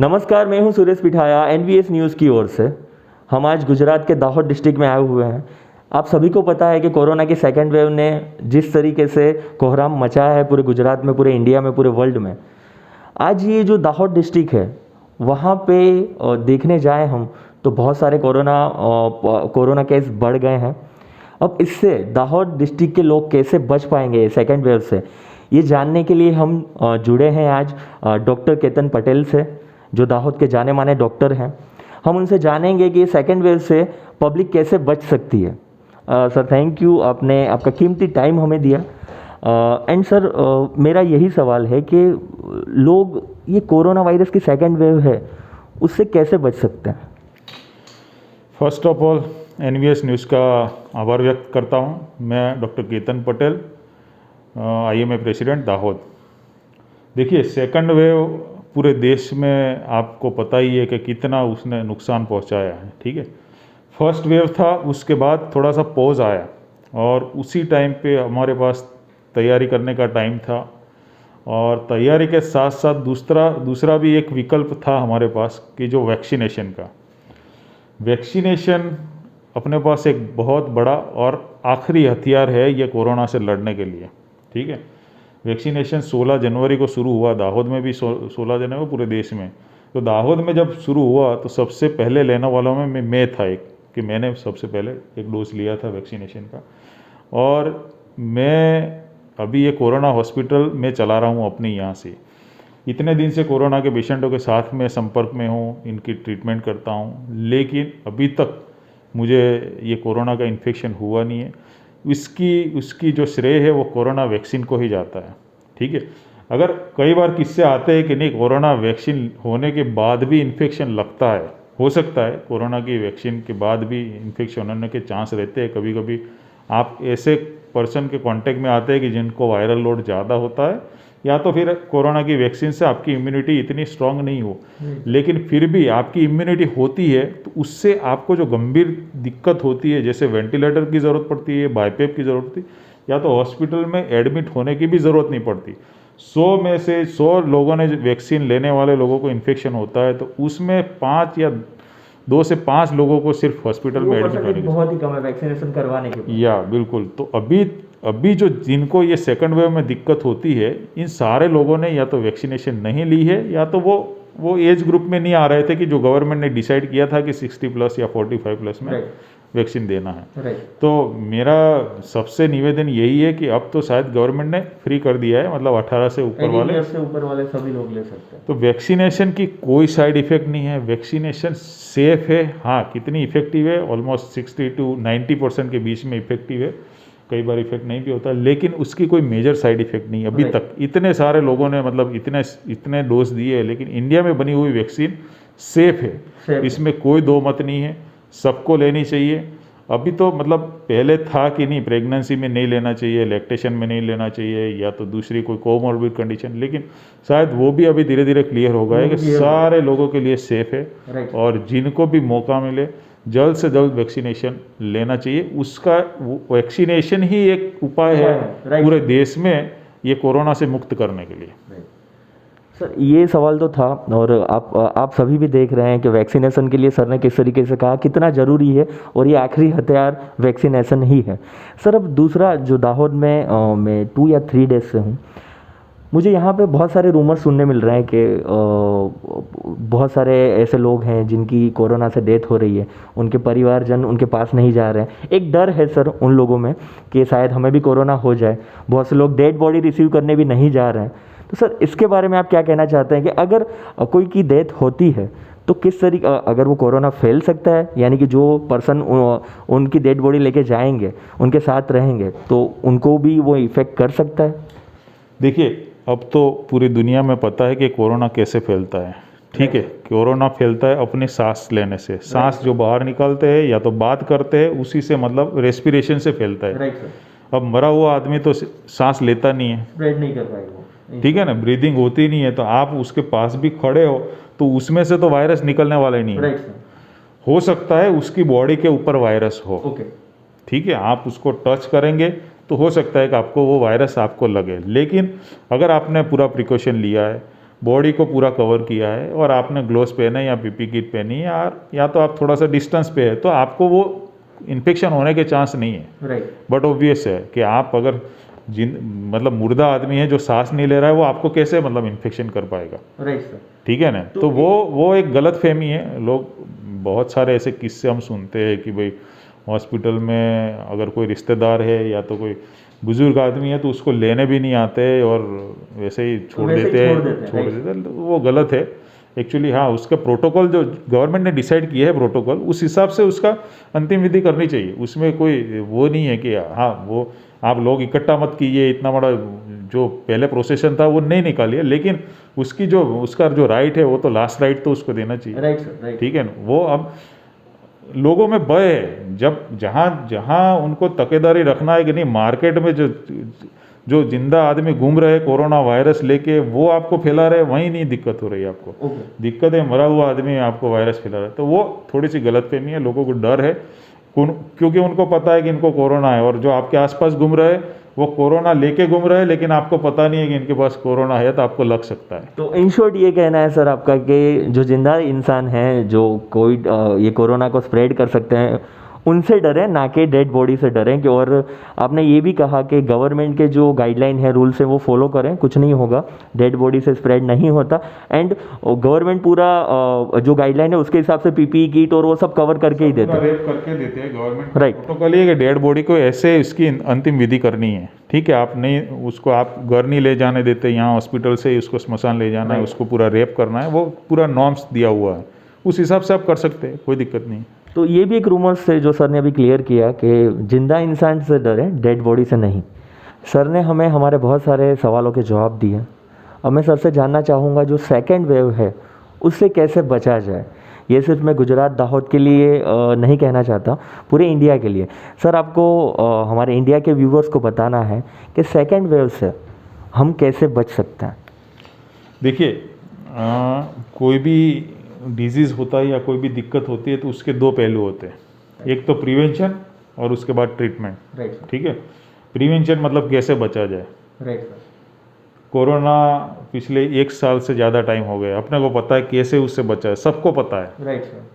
नमस्कार, मैं हूं सुरेश पिठाया एनवीएस न्यूज़ की ओर से। हम आज गुजरात के दाहोद डिस्ट्रिक्ट में आए हुए हैं। आप सभी को पता है कि कोरोना की सेकेंड वेव ने जिस तरीके से कोहराम मचाया है पूरे गुजरात में, पूरे इंडिया में, पूरे वर्ल्ड में। आज ये जो दाहोद डिस्ट्रिक्ट है वहाँ पे देखने जाए हम तो बहुत सारे कोरोना केस बढ़ गए हैं। अब इससे दाहोद डिस्ट्रिक्ट के लोग कैसे बच पाएंगे सेकेंड वेव से, ये जानने के लिए हम जुड़े हैं आज डॉक्टर केतन पटेल से, जो दाहोद के जाने माने डॉक्टर हैं। हम उनसे जानेंगे कि सेकेंड वेव से पब्लिक कैसे बच सकती है। सर, थैंक यू, आपने आपका कीमती टाइम हमें दिया। एंड सर, मेरा यही सवाल है कि लोग ये कोरोना वायरस की सेकेंड वेव है उससे कैसे बच सकते हैं। First of all NVS news का आभार व्यक्त करता हूँ। मैं doctor Ketan Patel, IMA president Dahod. देखिए, सेकंड वेव पूरे देश में आपको पता ही है कि कितना उसने नुकसान पहुंचाया है। ठीक है, फर्स्ट वेव था, उसके बाद थोड़ा सा पॉज आया और उसी टाइम पे हमारे पास तैयारी करने का टाइम था और तैयारी के साथ साथ दूसरा भी एक विकल्प था हमारे पास कि जो वैक्सीनेशन का। वैक्सीनेशन अपने पास एक बहुत बड़ा और आखिरी हथियार है ये कोरोना से लड़ने के लिए। ठीक है, वैक्सीनेशन 16 जनवरी को शुरू हुआ, दाहोद में भी 16 जनवरी पूरे देश में। तो दाहोद में जब शुरू हुआ तो सबसे पहले लेने वालों में मैं था एक, कि मैंने सबसे पहले एक डोज लिया था वैक्सीनेशन का। और मैं अभी ये कोरोना हॉस्पिटल में चला रहा हूँ अपने यहाँ से। इतने दिन से कोरोना के पेशेंटों के साथ में संपर्क में हूँ, इनकी ट्रीटमेंट करता हूँ, लेकिन अभी तक मुझे ये कोरोना का इन्फेक्शन हुआ नहीं है। उसकी जो श्रेय है वो कोरोना वैक्सीन को ही जाता है। ठीक है, अगर कई बार किससे आते हैं कि नहीं कोरोना वैक्सीन होने के बाद भी इन्फेक्शन लगता है, हो सकता है कोरोना की वैक्सीन के बाद भी इन्फेक्शन होने के चांस रहते हैं। कभी कभी आप ऐसे पर्सन के कांटेक्ट में आते हैं कि जिनको वायरल लोड ज़्यादा होता है, या तो फिर कोरोना की वैक्सीन से आपकी इम्यूनिटी इतनी स्ट्रांग नहीं हो, लेकिन फिर भी आपकी इम्यूनिटी होती है, तो उससे आपको जो गंभीर दिक्कत होती है, जैसे वेंटिलेटर की ज़रूरत पड़ती है, बाईपेप की ज़रूरत पड़ती है, या तो हॉस्पिटल में एडमिट होने की भी ज़रूरत नहीं पड़ती। 100 में से 100 लोगों ने वैक्सीन लेने वाले लोगों को इन्फेक्शन होता है, तो उसमें 5 या 2 से 5 लोगों को सिर्फ हॉस्पिटल में एडमिट होने की बहुत ही कम है वैक्सीनेशन करवाने के। या बिल्कुल। तो अभी जो जिनको ये सेकंड वेव में दिक्कत होती है, इन सारे लोगों ने या तो वैक्सीनेशन नहीं ली है, या तो वो एज ग्रुप में नहीं आ रहे थे कि जो गवर्नमेंट ने डिसाइड किया था कि 60 प्लस या 45 प्लस में वैक्सीन देना है। तो मेरा सबसे निवेदन यही है कि अब तो शायद गवर्नमेंट ने फ्री कर दिया है, मतलब 18 से ऊपर वाले सभी लोग ले सकते हैं। तो वैक्सीनेशन की कोई साइड इफेक्ट नहीं है, वैक्सीनेशन सेफ है। हाँ, कितनी इफेक्टिव है, ऑलमोस्ट 60 to 90% के बीच में इफेक्टिव है। कई बार इफेक्ट नहीं भी होता, लेकिन उसकी कोई मेजर साइड इफेक्ट नहीं अभी तक। इतने सारे लोगों ने मतलब इतने डोज दिए है, लेकिन इंडिया में बनी हुई वैक्सीन सेफ है, इसमें कोई दो मत नहीं है, सबको लेनी चाहिए। अभी तो मतलब पहले था कि नहीं प्रेगनेंसी में नहीं लेना चाहिए, लैक्टेशन में नहीं लेना चाहिए, या तो दूसरी कोई कोमॉर्बिड कंडीशन, लेकिन शायद वो भी अभी धीरे धीरे क्लियर हो गया है कि सारे लोगों के लिए सेफ है। और जिनको भी मौका मिले जल्द से जल्द वैक्सीनेशन लेना चाहिए। उसका वैक्सीनेशन ही एक उपाय है पूरे देश में ये कोरोना से मुक्त करने के लिए। सर, ये सवाल तो था, और आप सभी भी देख रहे हैं कि वैक्सीनेशन के लिए सर ने किस तरीके से कहा कितना ज़रूरी है, और ये आखिरी हथियार वैक्सीनेशन ही है। सर, अब दूसरा जो दाहोद में मैं 2 या 3 डेज से हूँ, मुझे यहाँ पे बहुत सारे रूमर सुनने मिल रहे हैं कि बहुत सारे ऐसे लोग हैं जिनकी कोरोना से डेथ हो रही है, उनके परिवारजन उनके पास नहीं जा रहे हैं। एक डर है सर उन लोगों में कि शायद हमें भी कोरोना हो जाए। बहुत से लोग डेड बॉडी रिसीव करने भी नहीं जा रहे हैं। तो सर, इसके बारे में आप क्या कहना चाहते हैं कि अगर कोई की डेथ होती है तो किस तरीके, अगर वो कोरोना फैल सकता है, यानी कि जो पर्सन उनकी डेड बॉडी लेके जाएंगे, उनके साथ रहेंगे, तो उनको भी वो इफ़ेक्ट कर सकता है? देखिए, अब तो पूरी दुनिया में पता है कि कोरोना कैसे फैलता है। ठीक है, कोरोना फैलता है अपने सांस लेने से। सांस जो बाहर निकालते हैं या तो बात करते हैं, उसी से मतलब रेस्पिरेशन से फैलता है। अब मरा हुआ आदमी तो सांस लेता नहीं है, स्प्रेड नहीं कर पाएगा। ठीक है ना, ब्रीदिंग होती नहीं है, तो आप उसके पास भी खड़े हो तो उसमें से तो वायरस निकलने वाला ही नहीं है। हो सकता है उसकी बॉडी के ऊपर वायरस हो। ठीक है, आप उसको टच करेंगे तो हो सकता है कि आपको वो वायरस आपको लगे, लेकिन अगर आपने पूरा प्रिकॉशन लिया है, बॉडी को पूरा कवर किया है और आपने ग्लोव्स पहने या पीपी किट पहनी है या तो आप थोड़ा सा डिस्टेंस पे है तो आपको वो इन्फेक्शन होने के चांस नहीं है। राइट। बट ऑब्वियस है कि आप अगर मतलब मुर्दा आदमी है जो सांस नहीं ले रहा है वो आपको कैसे मतलब इन्फेक्शन कर पाएगा। Right sir. ठीक है ना, तो वो एक गलत फहमी है। लोग बहुत सारे ऐसे किस्से हम सुनते हैं कि भाई हॉस्पिटल में अगर कोई रिश्तेदार है या तो कोई बुजुर्ग आदमी है तो उसको लेने भी नहीं आते और वैसे ही छोड़ देते हैं, तो वो गलत है एक्चुअली। हाँ, उसका प्रोटोकॉल जो गवर्नमेंट ने डिसाइड किया है प्रोटोकॉल, उस हिसाब से उसका अंतिम विधि करनी चाहिए। उसमें कोई वो नहीं है कि हाँ वो आप लोग इकट्ठा मत कीजिए, इतना बड़ा जो पहले प्रोसेशन था वो नहीं निकालिए, लेकिन उसका जो राइट है वो तो लास्ट राइट तो उसको देना चाहिए। Right sir, right. ठीक है ना, वो अब लोगों में भय है, जब जहाँ उनको तकेदारी रखना है कि नहीं मार्केट में जो जिंदा आदमी घूम रहे कोरोना वायरस लेके वो आपको फैला रहे, वहीं नहीं दिक्कत हो रही है आपको। दिक्कत है मरा हुआ आदमी आपको वायरस फैला रहा है, तो वो थोड़ी सी गलतफहमी है। लोगों को डर है क्योंकि उनको पता है कि इनको कोरोना है, और जो आपके आसपास घूम रहे हैं वो कोरोना लेके घूम रहे हैं, लेकिन आपको पता नहीं है कि इनके पास कोरोना है, तो आपको लग सकता है। तो इन शॉर्ट ये कहना है सर आपका कि जो जिंदा इंसान हैं जो कोविड ये कोरोना को स्प्रेड कर सकते हैं उनसे डरें, ना कि डेड बॉडी से डरें। कि और आपने ये भी कहा कि गवर्नमेंट के जो गाइडलाइन है, रूल्स है, वो फॉलो करें, कुछ नहीं होगा, डेड बॉडी से स्प्रेड नहीं होता। एंड गवर्नमेंट पूरा जो गाइडलाइन है उसके हिसाब से पीपीई किट और वो सब कवर करके ही देते हैं, रेप करके देते हैं गवर्नमेंट। राइट। प्रोटोकॉल ये कि डेड बॉडी को ऐसे इसकी अंतिम विधि करनी है। ठीक है, आप नहीं उसको आप घर नहीं ले जाने देते, यहाँ हॉस्पिटल से उसको स्मशान ले जाना है, उसको पूरा रेप करना है, वो पूरा नॉर्म्स दिया हुआ है, उस हिसाब से आप कर सकते हैं, कोई दिक्कत नहीं। तो ये भी एक रूमर्स थे जो सर ने अभी क्लियर किया कि जिंदा इंसान से डरें, डेड बॉडी से नहीं। सर ने हमें हमारे बहुत सारे सवालों के जवाब दिए। अब मैं सर से जानना चाहूँगा जो सेकंड वेव है उससे कैसे बचा जाए। ये सिर्फ मैं गुजरात दाहोद के लिए नहीं कहना चाहता, पूरे इंडिया के लिए। सर आपको हमारे इंडिया के व्यूवर्स को बताना है कि सेकंड वेव से हम कैसे बच सकते हैं। देखिए, कोई भी डिजीज़ होता है या कोई भी दिक्कत होती है तो उसके दो पहलू होते हैं, एक तो प्रिवेंशन और उसके बाद ट्रीटमेंट। राइट। ठीक है, प्रिवेंशन मतलब कैसे बचा जाए। Right sir. कोरोना पिछले 1 साल से ज़्यादा टाइम हो गया, अपने को पता है कैसे उससे बचा है, सबको पता है। Right sir.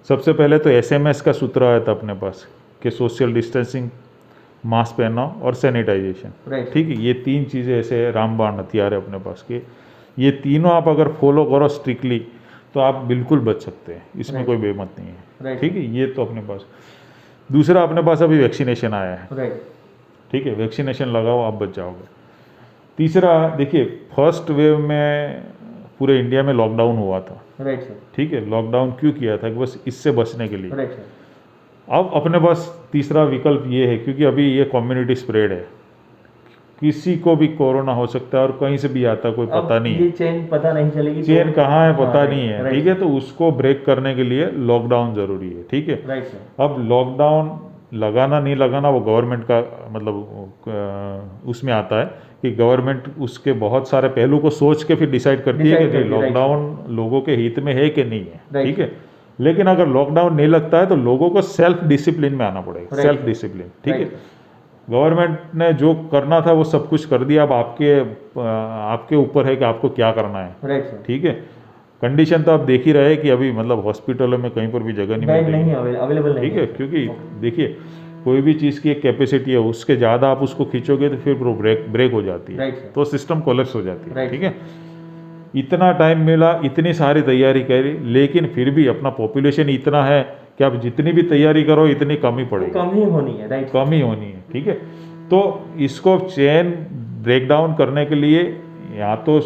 सबसे पहले तो SMS का सूत्र आया था अपने पास कि सोशल डिस्टेंसिंग, मास्क पहनना और सैनिटाइजेशन। राइट। ठीक है, ये 3 चीज़ें ऐसे रामबाण हथियार है अपने पास के, ये तीनों आप अगर फॉलो करो स्ट्रिक्टली तो आप बिल्कुल बच सकते हैं, इसमें कोई बेमत नहीं है। ठीक है, ये तो अपने पास। दूसरा, अपने पास अभी वैक्सीनेशन आया है। राइट। ठीक है, वैक्सीनेशन लगाओ, आप बच जाओगे। तीसरा, देखिए फर्स्ट वेव में पूरे इंडिया में लॉकडाउन हुआ था। Right sir. ठीक है, लॉकडाउन क्यों किया था कि बस इससे बचने के लिए। Right sir. अब अपने पास तीसरा विकल्प ये है, क्योंकि अभी ये कम्युनिटी स्प्रेड है, किसी को भी कोरोना हो सकता है और कहीं से भी आता, कोई पता नहीं है, ये चेन पता नहीं चलेगी, चेन कहाँ है पता नहीं है। राइट। ठीक है, तो उसको ब्रेक करने के लिए लॉकडाउन जरूरी है। ठीक है, राइट सर। अब लॉकडाउन लगाना नहीं लगाना वो गवर्नमेंट का मतलब उसमें आता है कि गवर्नमेंट उसके बहुत सारे पहलू को सोच के फिर डिसाइड करती है कि लॉकडाउन लोगों के हित में है कि नहीं है। ठीक है, लेकिन अगर लॉकडाउन नहीं लगता है तो लोगों को सेल्फ डिसिप्लिन में आना पड़ेगा, सेल्फ डिसिप्लिन। ठीक है, गवर्नमेंट ने जो करना था वो सब कुछ कर दिया, अब आपके ऊपर है कि आपको क्या करना है। Right sir. ठीक है, कंडीशन तो आप देख ही रहे कि अभी मतलब हॉस्पिटलों में कहीं पर भी जगह नहीं मिल रही है, अवेलेबल नहीं। ठीक है, क्योंकि देखिए कोई भी चीज़ की एक कैपेसिटी है, उसके ज़्यादा आप उसको खींचोगे तो फिर वो ब्रेक हो जाती है, तो सिस्टम कोलैप्स हो जाती है। ठीक है, इतना टाइम मिला, इतनी सारी तैयारी करी, लेकिन फिर भी अपना पॉपुलेशन इतना है कि आप जितनी भी तैयारी करो इतनी कमी पड़ेगी, कम ही होनी है। राइट, कम ही होनी है। ठीक है, तो इसको चेन ब्रेक डाउन करने के लिए या तो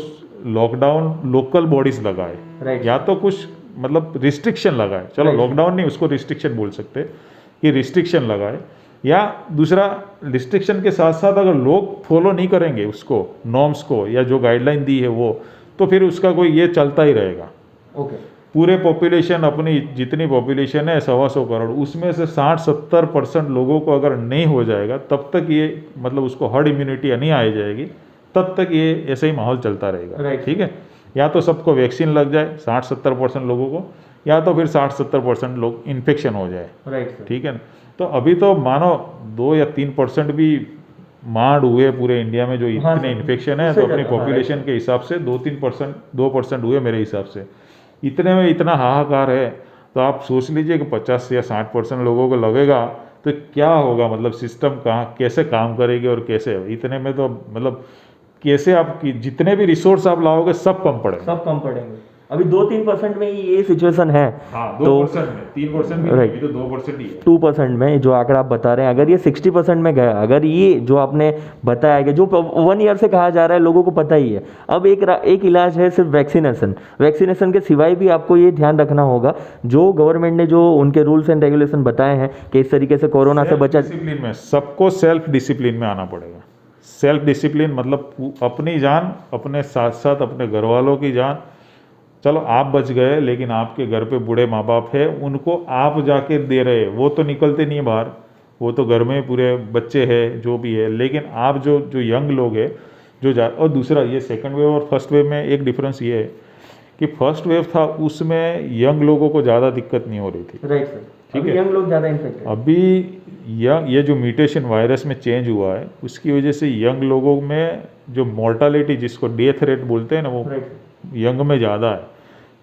लॉकडाउन लोकल बॉडीज लगाए, या तो कुछ मतलब रिस्ट्रिक्शन लगाए, चलो लॉकडाउन नहीं उसको रिस्ट्रिक्शन बोल सकते कि रिस्ट्रिक्शन लगाए, या दूसरा रिस्ट्रिक्शन के साथ साथ अगर लोग फॉलो नहीं करेंगे उसको नॉर्म्स को या जो गाइडलाइन दी है वो, तो फिर उसका कोई ये चलता ही रहेगा। ओके, पूरे पॉपुलेशन अपनी जितनी पॉपुलेशन है 125 करोड़, उसमें से 60-70% लोगों को अगर नहीं हो जाएगा तब तक ये मतलब उसको हर्ड इम्यूनिटी नहीं आ जाएगी, तब तक ये ऐसे ही माहौल चलता रहेगा। ठीक है, या तो सबको वैक्सीन लग जाए 60-70% लोगों को, या तो फिर 60-70% लोग इन्फेक्शन हो जाए। राइट, ठीक है, तो अभी तो मानो 2 या 3% भी मार्ड हुए पूरे इंडिया में जो हाँ इतने सर, इन्फेक्शन है, उससे तो अपनी ज़्यादा, हाँ, पॉपुलेशन राइट के हिसाब से 2% हुए मेरे हिसाब से। इतने में इतना हाहाकार है, तो आप सोच लीजिए कि 50 या 60% लोगों को लगेगा तो क्या होगा, मतलब सिस्टम कहाँ कैसे काम करेगी और कैसे, इतने में तो मतलब कैसे आप जितने भी रिसोर्स आप लाओगे सब कम पड़ेंगे। सब कम पड़ेंगे। अभी 2-3% में ही ये सिचुएशन है। हाँ, तो 2% में, 3% भी नहीं, राइट, अभी तो 2% ही है। 2% में जो आंकड़ा आप बता रहे हैं, अगर ये 60% में गया, अगर ये जो आपने बताया कि जो 1 ईयर से कहा जा रहा है, लोगों को पता ही है। अब एक इलाज है सिर्फ वैक्सीनेशन। वैक्सीनेशन के सिवाय भी आपको ये ध्यान रखना होगा, जो गवर्नमेंट ने जो उनके रूल्स एंड रेगुलेशन बताए हैं कि इस तरीके से कोरोना से बचा। डिसिप्लिन में सबको सेल्फ डिसिप्लिन में आना पड़ेगा। सेल्फ डिसिप्लिन मतलब अपनी जान, अपने साथ साथ अपने घर वालों की जान। चलो आप बच गए, लेकिन आपके घर पे बूढ़े माँ बाप है, उनको आप जाके दे रहे, वो तो निकलते नहीं है बाहर, वो तो घर में पूरे बच्चे हैं जो भी है, लेकिन आप जो जो यंग लोग हैं और दूसरा ये सेकंड वेव और फर्स्ट वेव में एक डिफरेंस ये है कि फर्स्ट वेव था उसमें यंग लोगों को ज़्यादा दिक्कत नहीं हो रही थी। राइट सर, ठीक अभी है। यंग लोग ज़्यादा इन्फेक्टेड। अभी ये जो म्यूटेशन वायरस में चेंज हुआ है, उसकी वजह से यंग लोगों में जो मोर्टालिटी, जिसको डेथ रेट बोलते हैं ना, वो यंग में ज़्यादा है,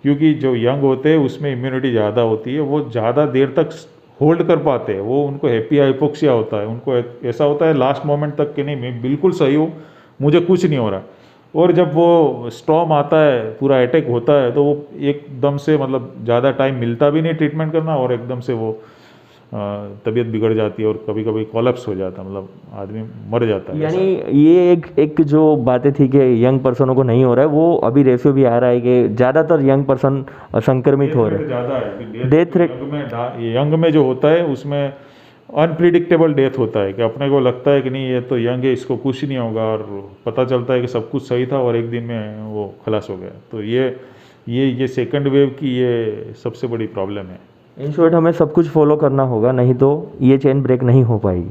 क्योंकि जो यंग होते हैं उसमें इम्यूनिटी ज़्यादा होती है, वो ज़्यादा देर तक होल्ड कर पाते हैं, वो उनको हैप्पी हाइपोक्सिया होता है, उनको ऐसा होता है लास्ट मोमेंट तक कि नहीं मैं बिल्कुल सही हूँ, मुझे कुछ नहीं हो रहा। और जब वो स्टॉर्म आता है, पूरा अटैक होता है, तो वो एकदम से मतलब ज़्यादा टाइम मिलता भी नहीं ट्रीटमेंट करना, और एकदम से वो तबीयत बिगड़ जाती है और कभी कभी कोलैप्स हो जाता है, मतलब आदमी मर जाता है। यानी ये एक जो बातें थी कि यंग पर्सनों को नहीं हो रहा है, वो अभी रेशियो भी आ रहा है कि ज़्यादातर यंग पर्सन संक्रमित हो रहे हैं। ज़्यादा है डेथ रेट यंग में जो होता है उसमें अनप्रिडिक्टेबल डेथ होता है, कि अपने को लगता है कि नहीं ये तो यंग है, इसको कुछ नहीं होगा, और पता चलता है कि सब कुछ सही था और एक दिन में वो खलास हो गया। तो ये सेकंड वेव की ये सबसे बड़ी प्रॉब्लम है। इन शॉर्ट हमें सब कुछ फॉलो करना होगा, नहीं तो ये चेन ब्रेक नहीं हो पाएगी।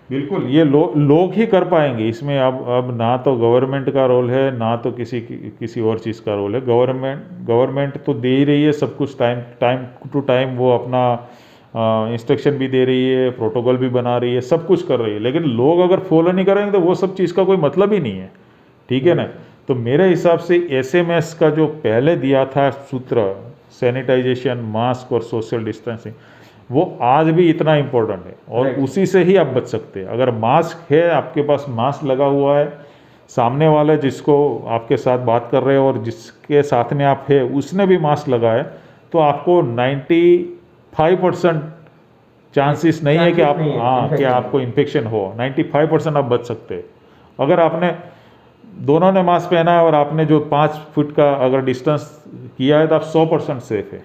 बिल्कुल, ये लोग ही कर पाएंगे इसमें। अब ना तो गवर्नमेंट का रोल है, ना तो किसी और चीज़ का रोल है। गवर्नमेंट तो दे ही रही है सब कुछ, टाइम टू टाइम वो अपना इंस्ट्रक्शन भी दे रही है, प्रोटोकॉल भी बना रही है, सब कुछ कर रही है, लेकिन लोग अगर फॉलो नहीं करेंगे तो वो सब चीज़ का कोई मतलब ही नहीं है। ठीक है ना। तो मेरे हिसाब से SMS का जो पहले दिया था सूत्र, सैनिटाइजेशन, मास्क और सोशल डिस्टेंसिंग, वो आज भी इतना इम्पोर्टेंट है, और उसी से ही आप बच सकते हैं। अगर मास्क है, आपके पास मास्क लगा हुआ है, सामने वाले जिसको आपके साथ बात कर रहे हो और जिसके साथ में आप है उसने भी मास्क लगाए, तो आपको 95% चांसेस नहीं है कि आप कि आपको इन्फेक्शन हो। 95% आप बच सकते हैं। अगर आपने दोनों ने मास्क पहना है और आपने जो 5 फुट का अगर डिस्टेंस किया है, तो आप 100% सेफ है।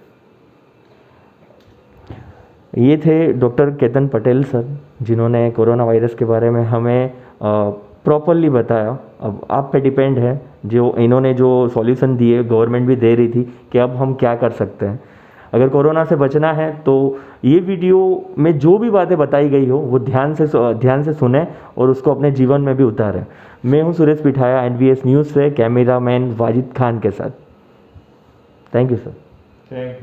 ये थे डॉक्टर केतन पटेल सर, जिन्होंने कोरोना वायरस के बारे में हमें प्रॉपरली बताया। अब आप पे डिपेंड है, जो इन्होंने जो सॉल्यूशन दिए, गवर्नमेंट भी दे रही थी कि अब हम क्या कर सकते हैं। अगर कोरोना से बचना है तो ये वीडियो में जो भी बातें बताई गई हो वो ध्यान से सुने और उसको अपने जीवन में भी उतारें। मैं हूं सुरेश पिठाया, NVS न्यूज़ से, कैमरामैन वाजिद खान के साथ। Thank you sir. Thank you.